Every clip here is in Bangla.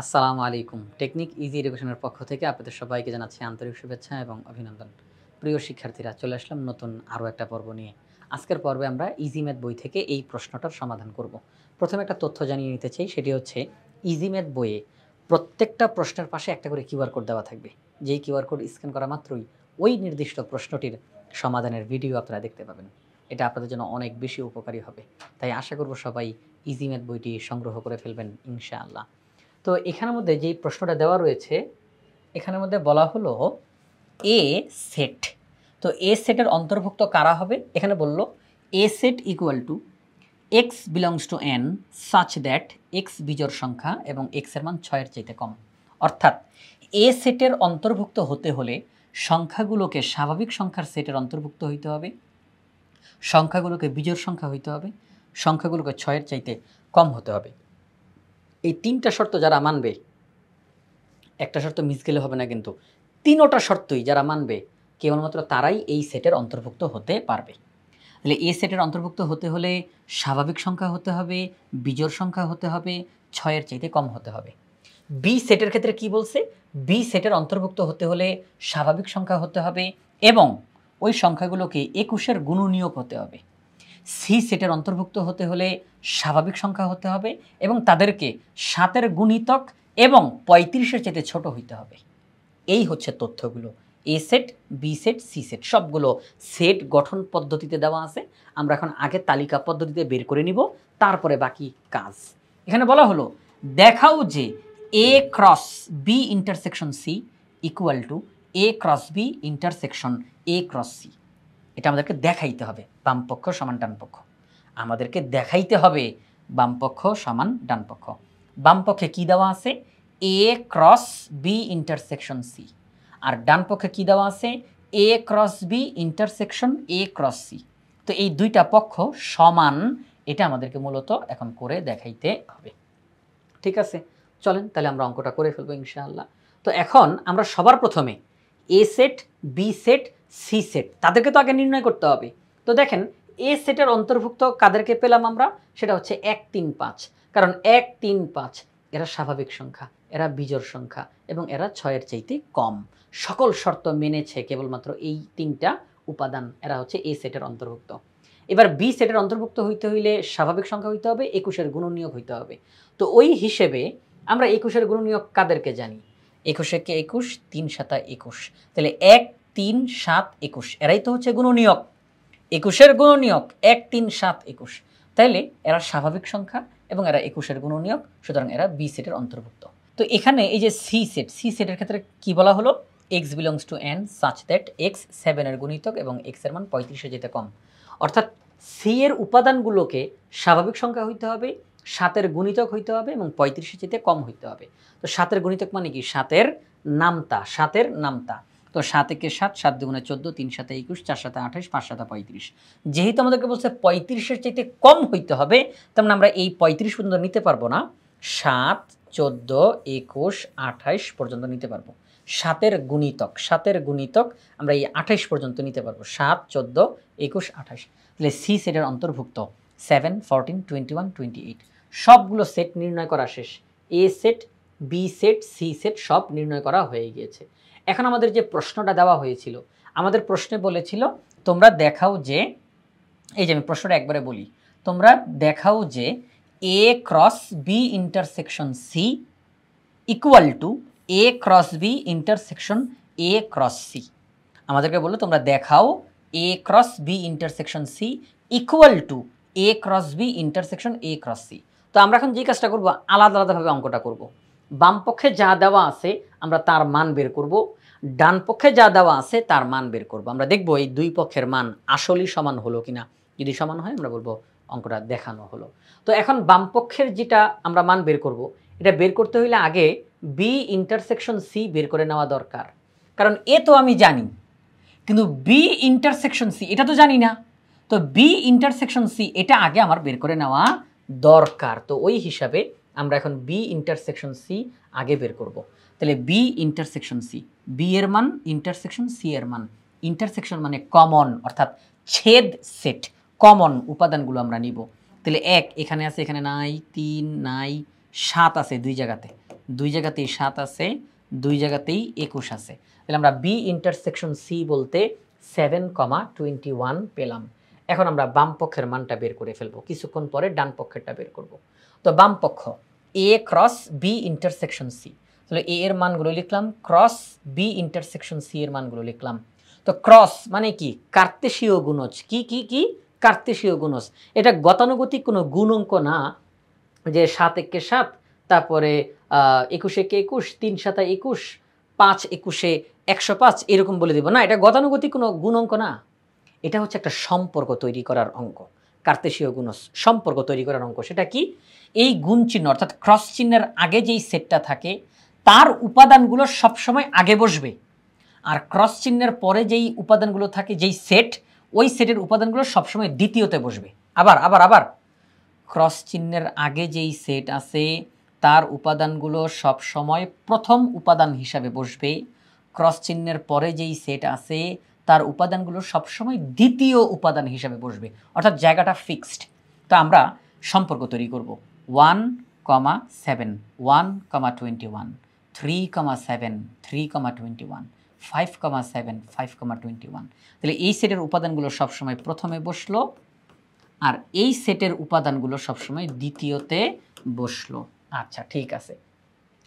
আসসালামু আলাইকুম। টেকনিক ইজি এডুকেশনের পক্ষ থেকে আপনাদের সবাইকে জানাচ্ছি আন্তরিক শুভেচ্ছা এবং অভিনন্দন। প্রিয় শিক্ষার্থীরা, চলে আসলাম নতুন আরও একটা পর্ব নিয়ে। আজকের পর্বে আমরা ইজি ম্যাথ বই থেকে এই প্রশ্নটার সমাধান করব। প্রথমে একটা তথ্য জানিয়ে নিতে চাই, সেটি হচ্ছে ইজি ম্যাথ বইয়ে প্রত্যেকটা প্রশ্নের পাশে একটা করে কিউআর কোড দেওয়া থাকবে। যেই কিউআর কোড স্ক্যান করা মাত্রই ওই নির্দিষ্ট প্রশ্নটির সমাধানের ভিডিও আপনারা দেখতে পাবেন। এটা আপনাদের জন্য অনেক বেশি উপকারী হবে। তাই আশা করব সবাই ইজি ম্যাথ বইটি সংগ্রহ করে ফেলবেন ইনশাআল্লাহ। তো এখানের মধ্যে যেই প্রশ্নটা দেওয়া রয়েছে, এখানের মধ্যে বলা হলো এ সেট। তো এ সেটের অন্তর্ভুক্ত কারা হবে? এখানে বলল A set equal to X belongs to N such that X বিজোড় সংখ্যা এবং এক্সের মান 6-এর চাইতে কম। অর্থাৎ এ সেটের অন্তর্ভুক্ত হতে হলে সংখ্যাগুলোকে স্বাভাবিক সংখ্যার সেটের অন্তর্ভুক্ত হইতে হবে, সংখ্যাগুলোকে বিজোড় সংখ্যা হইতে হবে, সংখ্যাগুলোকে 6-এর চাইতে কম হতে হবে। এই তিনটা শর্ত যারা মানবে, একটা শর্ত মিস গেলে হবে না কিন্তু, তিনোটা শর্তই যারা মানবে কেবলমাত্র তারাই এই সেটের অন্তর্ভুক্ত হতে পারবে। তাহলে এ সেটের অন্তর্ভুক্ত হতে হলে স্বাভাবিক সংখ্যা হতে হবে, বিজোড় সংখ্যা হতে হবে, 6-এর চাইতে কম হতে হবে। বি সেটের ক্ষেত্রে কি বলছে? বি সেটের অন্তর্ভুক্ত হতে হলে স্বাভাবিক সংখ্যা হতে হবে এবং ওই সংখ্যাগুলোকে 21-এর গুণনীয়ক হতে হবে। সি সেটের অন্তর্ভুক্ত হতে হলে স্বাভাবিক সংখ্যা হতে হবে এবং তাদেরকে 7-এর গুণিতক এবং 35-এর চাইতে ছোট হইতে হবে। এই হচ্ছে তথ্যগুলো। A set, B set, C set সবগুলো সেট গঠন পদ্ধতিতে দেওয়া আছে। আমরা এখন আগে তালিকা পদ্ধতিতে বের করে নিব, তারপরে বাকি কাজ। এখানে বলা হলো দেখাও যে A cross B intersection C equal to A cross B intersection A cross C. এটা আমাদেরকে দেখাইতে হবে বামপক্ষ সমান ডানপক্ষ। আমাদেরকে দেখাইতে হবে বামপক্ষ সমান ডানপক্ষ। বামপক্ষে কি দেওয়া আছে? A cross B intersection C. আর ডানপক্ষে কি দেওয়া আছে? A cross B intersection A cross C. তো এই দুইটা পক্ষ সমান, এটা আমাদেরকে মূলত এখন করে দেখাইতে হবে। ঠিক আছে, চলেন তাহলে আমরা অঙ্কটা করে ফেলবো ইনশাআল্লাহ। তো এখন আমরা সবার প্রথমে A set, B set, C set তাদেরকে তো আগে নির্ণয় করতে হবে। তো দেখেন এ সেটের অন্তর্ভুক্ত কাদেরকে পেলাম আমরা? সেটা হচ্ছে 1, 3, 5। কারণ 1, 3, 5 এরা স্বাভাবিক সংখ্যা, এরা বিজোড় সংখ্যা এবং এরা 6-এর চাইতে কম। সকল শর্ত মেনেছে কেবলমাত্র এই তিনটা উপাদান, এরা হচ্ছে এ সেটের অন্তর্ভুক্ত। এবার বি সেটের অন্তর্ভুক্ত হইতে হইলে স্বাভাবিক সংখ্যা হইতে হবে, 21-এর গুণনীয়ক হইতে হবে। তো ওই হিসেবে আমরা 21-এর গুণনীয়ক কাদেরকে জানি? 21 কে 21, 3 7 21। তাহলে 1, 3, 7, 21 এরাই তো হচ্ছে গুণনীয়ক। 21-এর গুণনীয়ক 1, 3, 7, 21। তাইলে এরা স্বাভাবিক সংখ্যা এবং এরা 21-এর গুণনীয়ক, সুতরাং এরা বি সেটের অন্তর্ভুক্ত। তো এখানে এই যে সি সেট, সি সেটের ক্ষেত্রে কি বলা হলো? X belongs to N such that X 7-এর গুণিতক এবং এক্সের মান 35-এর যেতে কম। অর্থাৎ সি এর উপাদানগুলোকে স্বাভাবিক সংখ্যা হইতে হবে, 7-এর গুণিতক হইতে হবে এবং 35-এর চেয়ে কম হইতে হবে। তো 7-এর গুণিতক মানে কি? 7-এর নামতা, 7-এর নামতা। তো 7 একে 7, 7 দুগুণে 14, 3 7 21, 4 7 28, 5 7 35। যেহেতু আমাদেরকে বলছে 35-এর চাইতে কম হইতে হবে, তার মানে আমরা এই 35 পর্যন্ত নিতে পারবো না, 7, 14, 21, 28 পর্যন্ত নিতে পারবো। 7-এর গুণিতক, 7-এর গুণিতক আমরা এই 28 পর্যন্ত নিতে পারবো। 7, 14, 21, 28। তাহলে সি সেটের অন্তর্ভুক্ত 7, 14, 21, 28 সবগুলো সেট নির্ণয় করা শেষ। A set, B set, C set সব নির্ণয় করা হয়ে গিয়েছে। এখন আমাদের যে প্রশ্নটা দেওয়া হয়েছিল, আমাদের প্রশ্নে বলেছিল তোমরা দেখাও যে, এই যে আমি প্রশ্নটা একবারে বলি, তোমরা দেখাও যে A cross B intersection C equal to A cross B intersection A cross C. আমাদেরকে বললো তোমরা দেখাও A cross B intersection C equal to A cross B intersection A cross C. তো আমরা এখন যে কাজটা করবো, আলাদা আলাদাভাবে অঙ্কটা করব। বাম পক্ষে যা দেওয়া আছে আমরা তার মান বের করব, ডান পক্ষে যা দেওয়া আছে তার মান বের করব। আমরা দেখব এই দুই পক্ষের মান আসলেই সমান হলো কিনা। যদি সমান হয় আমরা বলবো অঙ্কটা দেখানো হলো। তো এখন বাম পক্ষের যেটা আমরা মান বের করব, এটা বের করতে হইলে আগে বি ইন্টারসেকশন সি বের করে নেওয়া দরকার। কারণ এ তো আমি জানি, কিন্তু বি ইন্টারসেকশন সি এটা তো জানি না। তো বি ইন্টারসেকশন সি এটা আগে আমার বের করে নেওয়া দরকার। তো ওই হিসাবে আমরা এখন বি ইন্টারসেকশন সি আগে বের করব। তাহলে বি ইন্টারসেকশন সি, বি এর মান ইন্টারসেকশন সি এর মান। ইন্টারসেকশন মানে কমন, অর্থাৎ ছেদ সেট, কমন উপাদানগুলো আমরা নিব। তাহলে 1 এখানে আছে, এখানে নাই, 3 নাই, 7 আছে দুই জায়গাতে, 2 জায়গাতেই 7 আছে, 2 জায়গাতেই 21 আছে। তাহলে আমরা বি ইন্টারসেকশন সি বলতে 7,21 পেলাম। এখন আমরা বাম পক্ষের মানটা বের করে ফেলবো, কিছুক্ষণ পরে ডান পক্ষেরটা বের করব। তো বাম পক্ষ A cross B intersection C, তাহলে এ এর মানগুলো লিখলাম, ক্রস বি ইন্টারসেকশন সি এর মানগুলো লিখলাম। তো ক্রস মানে কি? কার্তেশীয় গুণজ। কি কি কি? কার্তেশীয় গুণজ। এটা গতানুগতিক কোনো গুণাঙ্ক না যে 7 একে 7, তারপরে 21 একে 21, 3 7 21, 5 21 105 এরকম বলে দিব না। এটা গতানুগতিক কোনো গুণাঙ্ক না। এটা হচ্ছে একটা সম্পর্ক তৈরি করার অঙ্ক। কার্তেশীয় গুণজ সম্পর্ক তৈরি করার অঙ্ক। সেটা কি? এই গুণ চিহ্ন অর্থাৎ ক্রস চিহ্নের আগে যেই সেটটা থাকে তার উপাদানগুলো সবসময় আগে বসবে, আর ক্রস চিহ্নের পরে যেই উপাদানগুলো থাকে, যেই সেট, ওই সেটের উপাদানগুলো সবসময় দ্বিতীয়তে বসবে। আবার আবার আবার ক্রস চিহ্নের আগে যেই সেট আছে তার উপাদানগুলো সবসময় প্রথম উপাদান হিসাবে বসবে, ক্রস চিহ্নের পরে যেই সেট আছে তার উপাদানগুলো সবসময় দ্বিতীয় উপাদান হিসাবে বসবে, অর্থাৎ জায়গাটা ফিক্সড। তো আমরা সম্পর্ক তৈরি করব 1,7, 1,21, 3,7, 3,21, 5,7, 5,21। তাহলে এই সেটের উপাদানগুলো সবসময় প্রথমে বসলো, আর এই সেটের উপাদানগুলো সবসময় দ্বিতীয়তে বসলো। আচ্ছা, ঠিক আছে।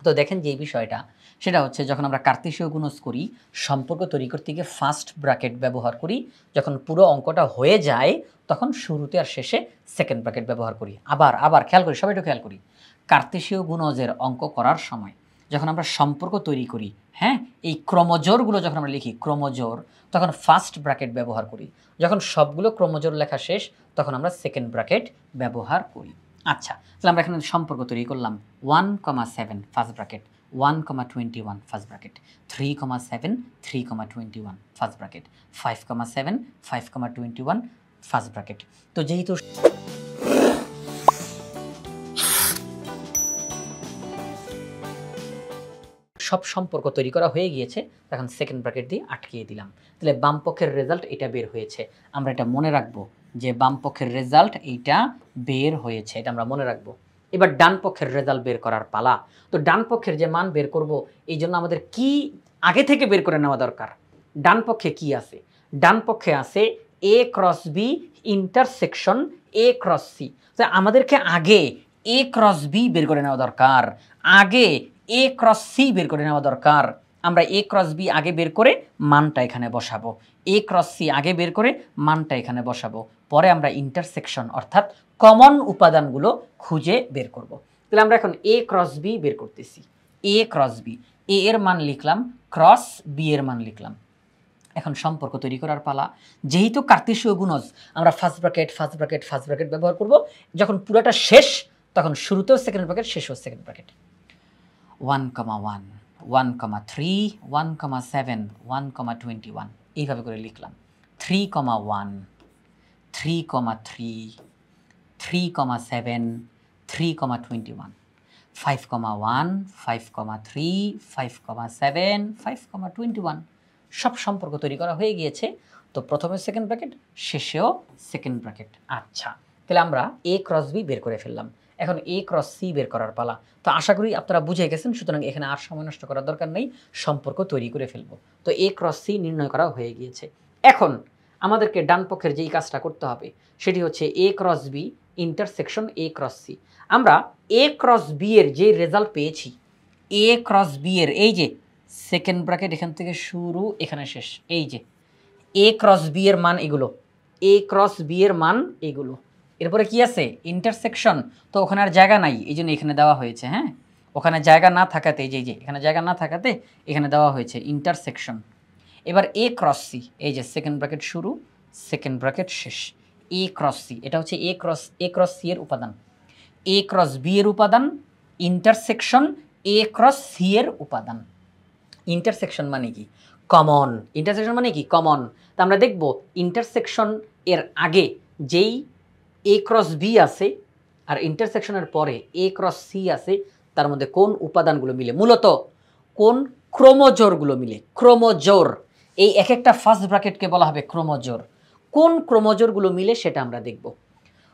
তো দেখেন যে বিষয়টা, সেটা হচ্ছে যখন আমরা কার্তেশীয় গুণজ করি, সম্পর্ক তৈরি করতে গিয়ে ফার্স্ট ব্র্যাকেট ব্যবহার করি। যখন পুরো অঙ্কটা হয়ে যায় তখন শুরুতে আর শেষে সেকেন্ড ব্র্যাকেট ব্যবহার করি। আবার আবার খেয়াল করি, সবাই একটু খেয়াল করি, কার্তেশীয় গুণজের অঙ্ক করার সময় যখন আমরা সম্পর্ক তৈরি করি, হ্যাঁ, এই ক্রমজোরগুলো যখন আমরা লিখি, ক্রমজোর, তখন ফার্স্ট ব্র্যাকেট ব্যবহার করি। যখন সবগুলো ক্রমজোর লেখা শেষ তখন আমরা সেকেন্ড ব্র্যাকেট ব্যবহার করি। আচ্ছা, তাহলে আমরা এখানে সম্পর্ক তৈরি করলাম 1,7 first bracket, 1,21 first bracket, 3,7, 3,21 first bracket, 5,7, 5,21 first bracket. তো যেহেতু সব সম্পর্ক তৈরি করা হয়ে গিয়েছে, তখন সেকেন্ড ব্র্যাকেট দিয়ে আটকিয়ে দিলাম। তাহলে বাম পক্ষের রেজাল্ট এটা বের হয়েছে। আমরা এটা মনে রাখবো যে বাম পক্ষের রেজাল্ট এইটা বের হয়েছে, এটা আমরা মনে রাখবো। এবার ডান পক্ষের রেজাল্ট বের করার পালা। তো ডান পক্ষের যে মান বের করব, এই জন্য আমাদের কি আগে থেকে বের করে নেওয়া দরকার? ডান পক্ষে কি আছে? ডান পক্ষে আছে A cross B intersection A cross C. তো আমাদেরকে আগে এ ক্রস বি বের করে নেওয়া দরকার, আগে এ ক্রস সি বের করে নেওয়া দরকার। আমরা এ ক্রস বি আগে বের করে মানটা এখানে বসাবো, এ ক্রস সি আগে বের করে মানটা এখানে বসাবো, পরে আমরা ইন্টারসেকশন অর্থাৎ কমন উপাদানগুলো খুঁজে বের করব। তাহলে আমরা এখন এ ক্রস বি বের করতেছি। এ ক্রস বি, এ এর মান লিখলাম, ক্রস বি এর মান লিখলাম। এখন সম্পর্ক তৈরি করার পালা। যেহেতু কার্তেশীয় গুণজ, আমরা first bracket first bracket first bracket ব্যবহার করব। যখন পুরোটা শেষ তখন শুরুতেও সেকেন্ড ব্র্যাকেট, শেষেও সেকেন্ড ব্র্যাকেট। 1,1, 1,3, 1,7, 1,21 এইভাবে করে লিখলাম। 3,1, 3,3, 3,7, 3,21, 5,1, 5,3, 5,7, 5,21 সব সম্পর্ক তৈরি করা হয়ে গিয়েছে। তো প্রথমে সেকেন্ড ব্র্যাকেট, শেষেও সেকেন্ড ব্র্যাকেট। আচ্ছা, তাহলে আমরা এ ক্রস বি বের করে ফেললাম। এখন এ ক্রস সি বের করার পালা। তো আশা করি আপনারা বুঝে গেছেন, সুতরাং এখানে আর সময় নষ্ট করার দরকার নেই, সম্পর্ক তৈরি করে ফেলবো। তো এ ক্রস সি নির্ণয় করা হয়ে গিয়েছে। এখন আমাদেরকে ডান পক্ষের যেই কাজটা করতে হবে সেটি হচ্ছে A cross B intersection A cross C. আমরা এ ক্রস বি এর যে রেজাল্ট পেয়েছি, এ ক্রস বি এর এই যে সেকেন্ড ব্র্যাকেট এখান থেকে শুরু এখানে শেষ, এই যে এ ক্রস বি এর মান এগুলো, এ ক্রস বি এর মান এগুলো। এরপরে কি আছে? ইন্টারসেকশন। তো ওখানে আর জায়গা নাই, এই জন্য এখানে দেওয়া হয়েছে। হ্যাঁ, ওখানে জায়গা না থাকাতে, এই যে এখানে জায়গা না থাকাতে এখানে দেওয়া হয়েছে ইন্টারসেকশন। এবার এ ক্রস সি, এই যে সেকেন্ড ব্র্যাকেট শুরু সেকেন্ড ব্র্যাকেট শেষ, এ ক্রস সি, এটা হচ্ছে এ ক্রস সি এর উপাদান, এ ক্রস বি এর উপাদান, ইন্টারসেকশন এ ক্রস সি এর উপাদান। ইন্টারসেকশন মানে কি? কমন। ইন্টারসেকশন মানে কি? কমন। তা আমরা দেখব ইন্টারসেকশন এর আগে যেই এ ক্রস বি আছে আর ইন্টারসেকশনের পরে এ ক্রস সি আছে, তার মধ্যে কোন উপাদানগুলো মিলে, মূলত কোন ক্রোমোজোরগুলো মিলে। ক্রোমোজোর, এই এক একটা ফার্স্ট ব্র্যাকেটকে বলা হবে ক্রোমোজোর। কোন ক্রোমোজোরগুলো মিলে সেটা আমরা দেখব।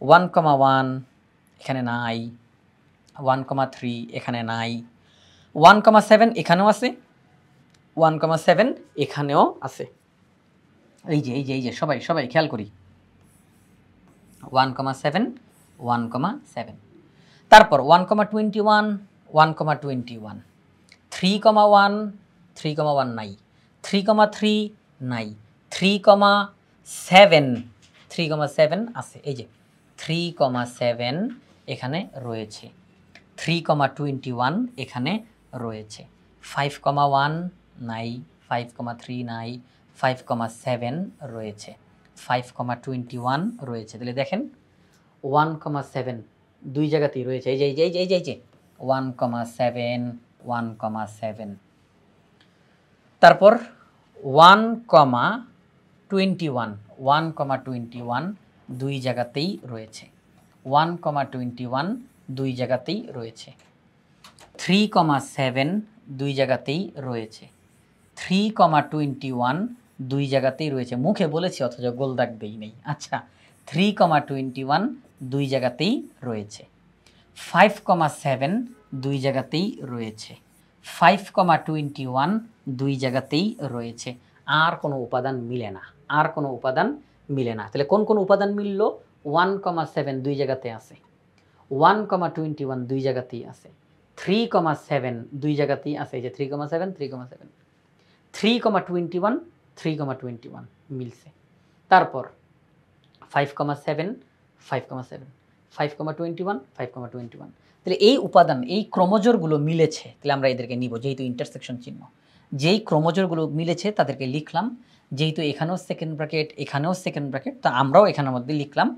1,1 এখানে নাই, 1,3 এখানে নাই, 1,7 এখানেও আছে, 1,7 এখানেও আছে। এই যে সবাই খেয়াল করি, 1,7 1,7। তারপর 1,21 1,21, 3,1 3,1 নাই, 3,3 নাই, 3,7 3,7 আছে, এই যে 3,7 এখানে রয়েছে, 3,21 এখানে রয়েছে, 5,1 নাই, 5,3 নাই, 5,7 রয়েছে, 5,21 রয়েছে। তাহলে দেখেন 1,7 দুই জায়গাতেই রয়েছে, এই যে 1,7 1,7। তারপর 1,21 1,21 দুই জায়গাতেই রয়েছে, 1,21 দুই জায়গাতেই রয়েছে, 3,7 দুই জায়গাতেই রয়েছে, 3,21 দুই জায়গাতেই রয়েছে। মুখে বলেছি অথচ গোল দাগ দেই নেই। আচ্ছা, 3,21 দুই জায়গাতেই রয়েছে, 5,7 দুই জায়গাতেই রয়েছে, 5,21 দুই জায়গাতেই রয়েছে। আর কোনো উপাদান মিলে না, আর কোনো উপাদান মিলে না। তাহলে কোন কোন উপাদান মিলল? 1,7 দুই জায়গাতে আছে, 1,21 দুই জায়গাতেই আছে, 3,7 দুই জায়গাতেই আছে, এই যে 3,7 3,7, 3,21 3,21 মিলছে। তারপর 5,7 5,7, 5,21 5,21। তাহলে এই উপাদান, এই ক্রোমোজোরগুলো মিলেছে, তাহলে আমরা এদেরকে নিব, যেহেতু ইন্টারসেকশন চিহ্ন, যেই ক্রোমোজোরগুলো মিলেছে তাদেরকে লিখলাম, যেহেতু এখানেও সেকেন্ড ব্র্যাকেট এখানেও সেকেন্ড ব্র্যাকেট, তো আমরাও এখানের মধ্যে লিখলাম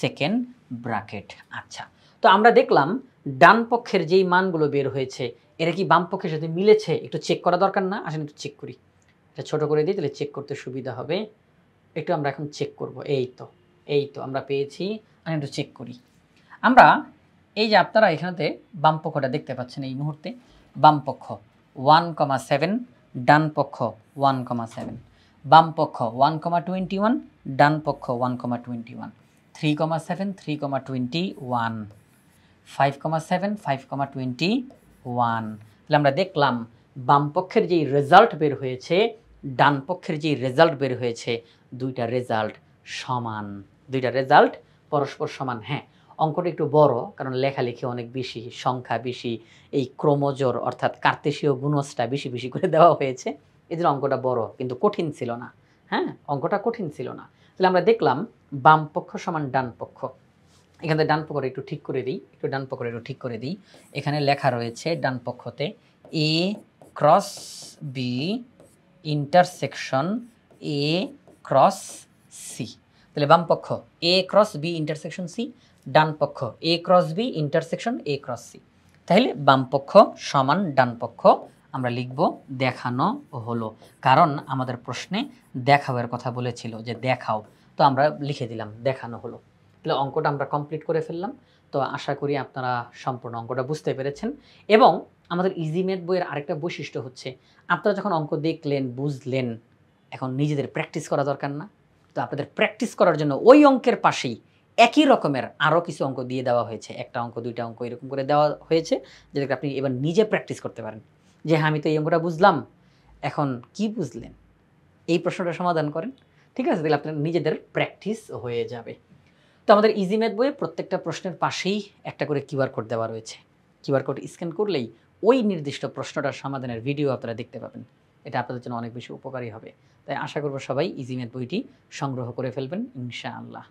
সেকেন্ড ব্র্যাকেট। আচ্ছা, তো আমরা দেখলাম ডান পক্ষের যেই মানগুলো বের হয়েছে এরা কি বাম পক্ষের সাথে মিলেছে? একটু চেক করা দরকার না? আসেন একটু চেক করি, এটা ছোট করে দিই, তাহলে চেক করতে সুবিধা হবে। একটু আমরা এখন চেক করব। এই তো আমরা পেয়েছি, আমি একটু চেক করি। আমরা এই যে আপনারা এখানেতে বাম পক্ষটা দেখতে পাচ্ছেন এই মুহূর্তে, বাম পক্ষ 1,7, ডান পক্ষ 1,7, বাম পক্ষ 1,21, ডান পক্ষ 1,21, 3,7 3,21, 5,7 5,21। তাহলে আমরা দেখলাম বাম পক্ষের যেই রেজাল্ট বের হয়েছে, ডান পক্ষের যেই রেজাল্ট বের হয়েছে, দুইটা রেজাল্ট সমান, দুইটা রেজাল্ট পরস্পর সমান। হ্যাঁ, অঙ্কটা একটু বড়, কারণ লেখালেখি অনেক বেশি, সংখ্যা বেশি, এই ক্রোমোজোর অর্থাৎ কার্তেশীয় গুণজটা বেশি বেশি করে দেওয়া হয়েছে, এদের অঙ্কটা বড়, কিন্তু কঠিন ছিল না। হ্যাঁ, অঙ্কটা কঠিন ছিল না। তাহলে আমরা দেখলাম বাম পক্ষ সমান ডান পক্ষ। এখানে ডান পক্ষটা একটু ঠিক করে দিই, একটু ডান পক্ষটা একটু ঠিক করে দিই। এখানে লেখা রয়েছে ডান পক্ষতে A cross B intersection A cross C. তাহলে বাম পক্ষ A cross B intersection C, ডান পক্ষ A cross B intersection A cross C. তাহলে বাম পক্ষ সমান ডান পক্ষ আমরা লিখব দেখানো হলো, কারণ আমাদের প্রশ্নে দেখাওয়ের কথা বলেছিল যে দেখাও, তো আমরা লিখে দিলাম দেখানো হলো। তাহলে অঙ্কটা আমরা কমপ্লিট করে ফেললাম। তো আশা করি আপনারা সম্পূর্ণ অঙ্কটা বুঝতে পেরেছেন। এবং আমাদের ইজি ম্যাথ বইয়ের আরেকটা বৈশিষ্ট্য হচ্ছে, আপনারা যখন অঙ্ক দেখলেন, বুঝলেন, এখন নিজেদের প্র্যাকটিস করা দরকার না? তো আপনাদের প্র্যাকটিস করার জন্য ওই অঙ্কের পাশেই একই রকমের আরও কিছু অঙ্ক দিয়ে দেওয়া হয়েছে, একটা অঙ্ক দুইটা অঙ্ক এরকম করে দেওয়া হয়েছে, যেটাকে আপনি এবার নিজে প্র্যাকটিস করতে পারেন। যে হ্যাঁ, আমি তো এই অঙ্কটা বুঝলাম, এখন কি বুঝলেন এই প্রশ্নটা সমাধান করেন। ঠিক আছে, তাহলে আপনার নিজেদের প্র্যাকটিস হয়ে যাবে। তো আমাদের ইজি ম্যাথ বইয়ে প্রত্যেকটা প্রশ্নের পাশেই একটা করে কিউআর কোড দেওয়া রয়েছে, কিউআর কোড স্ক্যান করলেই ওই নির্দিষ্ট প্রশ্নটার সমাধানের ভিডিও আপনারা দেখতে পাবেন। এটা আপনাদের জন্য অনেক বেশি উপকারী হবে। তাই আশা করব সবাই ইজি ম্যাথ বইটি সংগ্রহ করে ফেলবেন ইনশাআল্লাহ।